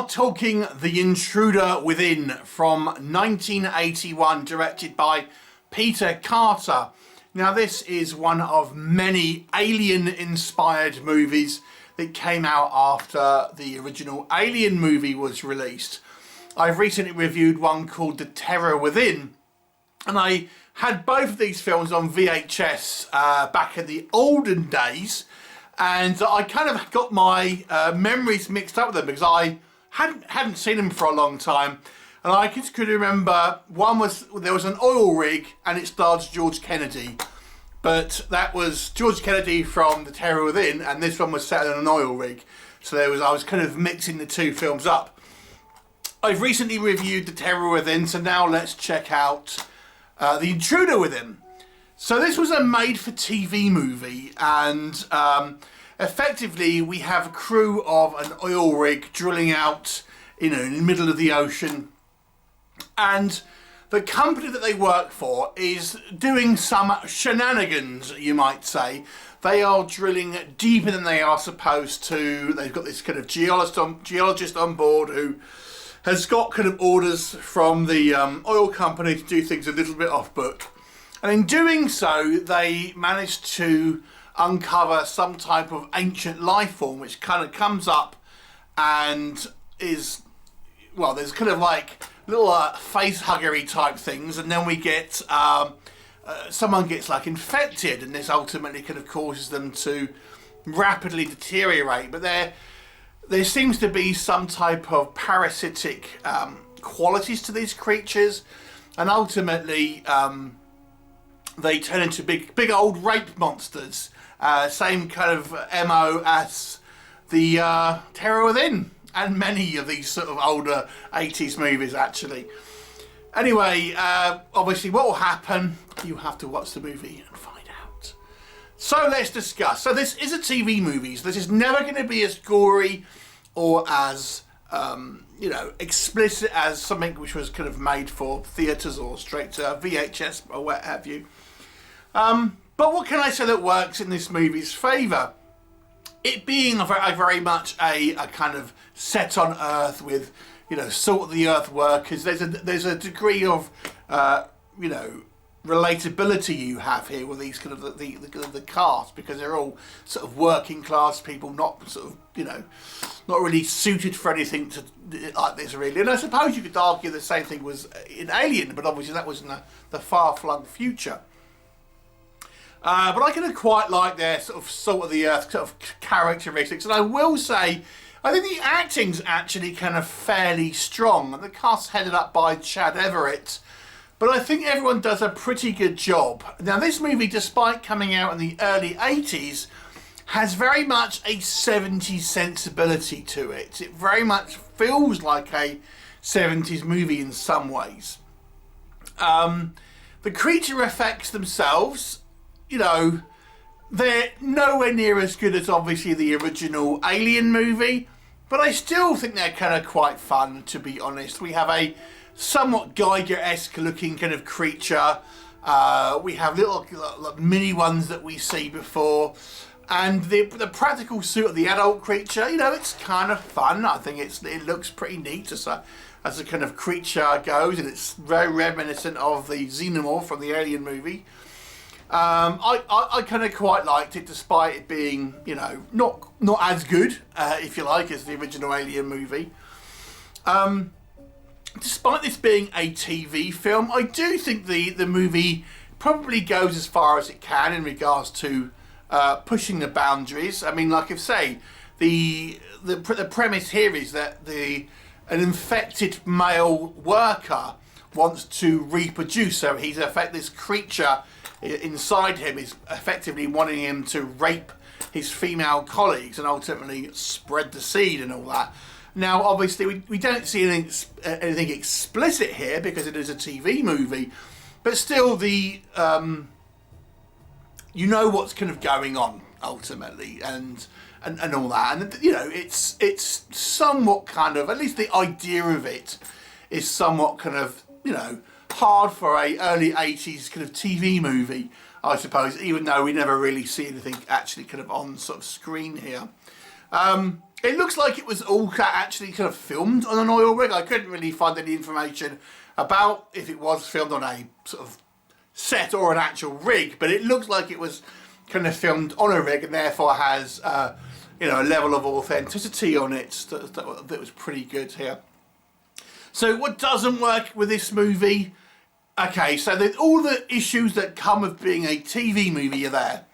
talking The Intruder Within from 1981, directed by Peter Carter. Now this is one of many alien-inspired movies that came out after the original Alien movie was released. I've recently reviewed one called The Terror Within, and I had both of these films on VHS back in the olden days, and I kind of got my memories mixed up with them because I hadn't seen them for a long time, and I just could remember there was an oil rig and it starred George Kennedy, but that was George Kennedy from The Terror Within, and this one was set on an oil rig, so I was kind of mixing the two films up. I've recently reviewed The Terror Within, so now let's check out The Intruder Within. So this was a made-for-TV movie, and effectively we have a crew of an oil rig drilling out, in the middle of the ocean, and the company that they work for is doing some shenanigans, you might say. They are drilling deeper than they are supposed to. They've got this kind of geologist on board who has got kind of orders from the oil company to do things a little bit off book. And in doing so, they managed to uncover some type of ancient life form which kind of comes up and is, well, there's kind of like little face huggery type things, and then we get someone gets like infected, and this ultimately kind of causes them to rapidly deteriorate. But there seems to be some type of parasitic qualities to these creatures, and ultimately they turn into big old rape monsters. Same kind of MO as the Terror Within and many of these sort of older 80s movies actually. Anyway, obviously what will happen, you have to watch the movie and find out. So let's discuss. So this is a TV movie, so this is never going to be as gory or as explicit as something which was kind of made for theatres or straight to VHS or what have you. But what can I say that works in this movie's favour? It being a very much a kind of set on Earth with, salt of the earth workers. There's a degree of, relatability you have here with these kind of the cast, because they're all sort of working class people, not sort of, not really suited for anything like this really. And I suppose you could argue the same thing was in Alien, but obviously that was in the far-flung future. But I kind of quite like their sort of salt of the earth sort of characteristics, and I will say I think the acting's actually kind of fairly strong, and the cast's headed up by Chad Everett, but I think everyone does a pretty good job. Now this movie, despite coming out in the early 80s, has very much a 70s sensibility to it. It very much feels like a 70s movie in some ways. The creature effects themselves, they're nowhere near as good as obviously the original Alien movie, but I still think they're kind of quite fun, to be honest. We have a somewhat Geiger-esque looking kind of creature. We have little mini ones that we see before, and the practical suit of the adult creature, it's kind of fun. I think it looks pretty neat as a kind of creature goes, and it's very reminiscent of the xenomorph from the Alien movie. I kind of quite liked it, despite it being, not as good, if you like, as the original Alien movie. Despite this being a TV film, I do think the movie probably goes as far as it can in regards to pushing the boundaries. I mean, like I say, the premise here is that an infected male worker wants to reproduce, so this creature inside him is effectively wanting him to rape his female colleagues and ultimately spread the seed and all that. Now obviously we don't see anything explicit here because it is a TV movie, but still what's kind of going on ultimately and all that, and it's somewhat kind of, at least the idea of it is somewhat kind of hard for a early 80s kind of TV movie, I suppose, even though we never really see anything actually kind of on sort of screen here. It looks like it was all actually kind of filmed on an oil rig. I couldn't really find any information about if it was filmed on a sort of set or an actual rig, but it looks like it was kind of filmed on a rig and therefore has you know, a level of authenticity on it that was pretty good here. So what doesn't work with this movie? Okay, so all the issues that come with being a TV movie are there.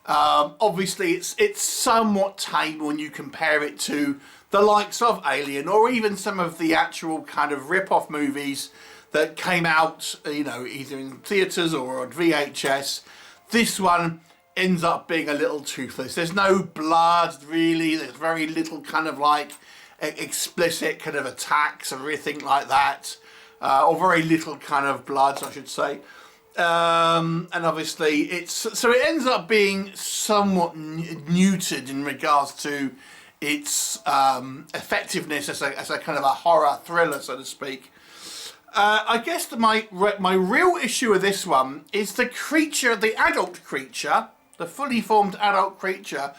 Obviously it's somewhat tame when you compare it to the likes of Alien or even some of the actual kind of rip-off movies that came out, you know, either in theatres or on VHS. This one ends up being a little toothless. There's no blood really, there's very little kind of like explicit kind of attacks or anything like that, or very little kind of blood, I should say. And obviously so it ends up being somewhat neutered in regards to its effectiveness as a kind of a horror thriller, so to speak. I guess my real issue with this one is the creature, the adult creature, the fully formed adult creature,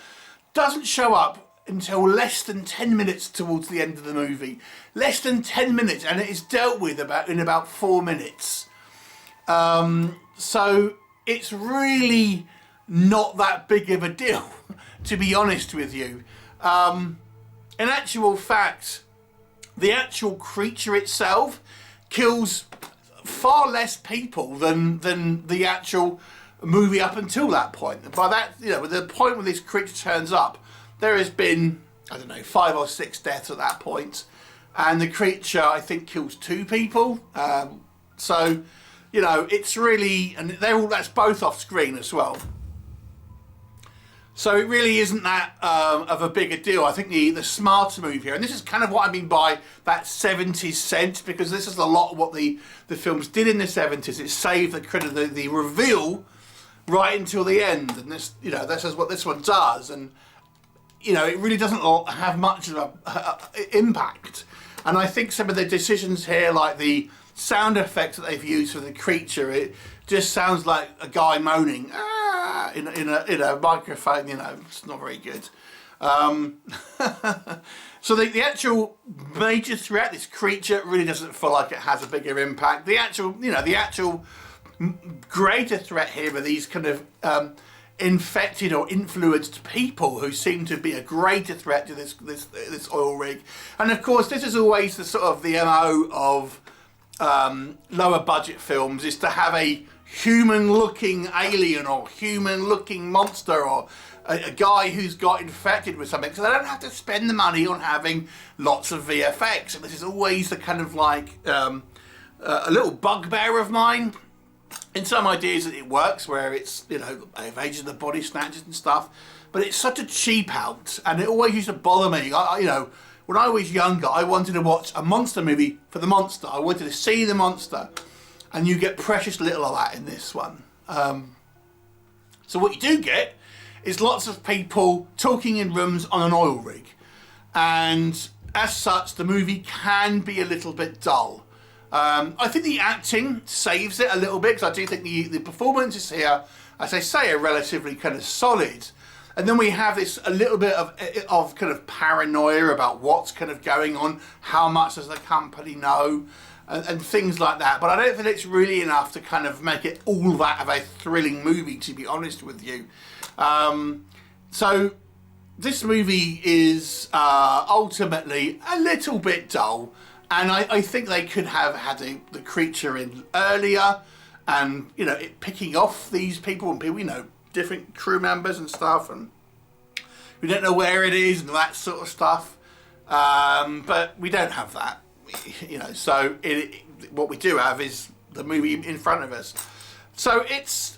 doesn't show up until less than 10 minutes towards the end of the movie. Less than 10 minutes, and it is dealt with in about 4 minutes. So it's really not that big of a deal, to be honest with you. In actual fact, the actual creature itself kills far less people than the actual movie up until that point. By that, you know, the point when this creature turns up, there has been, I don't know, 5 or 6 deaths at that point, and the creature, I think, kills 2 people. So, you know, it's really, and that's both off screen as well. So it really isn't that of a bigger deal. I think the smarter move here, and this is kind of what I mean by that 70s sense, because this is a lot of what the films did in the 70s. It saved the reveal right until the end, and this, you know, this is what this one does, and you know, it really doesn't have much of a impact. And I think some of the decisions here, like the sound effects that they've used for the creature, it just sounds like a guy moaning in a microphone. You know, it's not very good. So the actual major threat, this creature, really doesn't feel like it has a bigger impact. The actual, you know, the actual greater threat here are these kind of infected or influenced people who seem to be a greater threat to this oil rig. And of course, this is always the sort of the MO of lower budget films, is to have a human looking alien or human looking monster or a guy who's got infected with something, so they don't have to spend the money on having lots of VFX. And this is always the kind of like a little bugbear of mine. In some ideas it works, where it's, you know, Invasion of the Body Snatchers and stuff, but it's such a cheap out, and it always used to bother me. You know, when I was younger, I wanted to watch a monster movie for the monster. I wanted to see the monster, and you get precious little of that in this one. So what you do get is lots of people talking in rooms on an oil rig, and as such the movie can be a little bit dull. I think the acting saves it a little bit, because I do think the performances here, as I say, are relatively kind of solid. And then we have this a little bit of kind of paranoia about what's kind of going on, how much does the company know, and things like that. But I don't think it's really enough to kind of make it all that of a thrilling movie, to be honest with you. So this movie is ultimately a little bit dull. And I think they could have had the creature in earlier, and, you know, it picking off these people and people, you know, different crew members and stuff, and we don't know where it is and that sort of stuff. But we don't have that, you know. So what we do have is the movie in front of us. So it's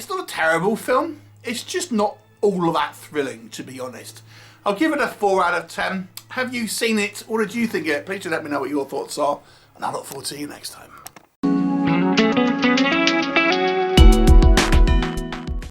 not a terrible film. It's just not all of that thrilling, to be honest. I'll give it a 4 out of 10. Have you seen it? What did you think of it? Please do let me know what your thoughts are, and I look forward to you next time.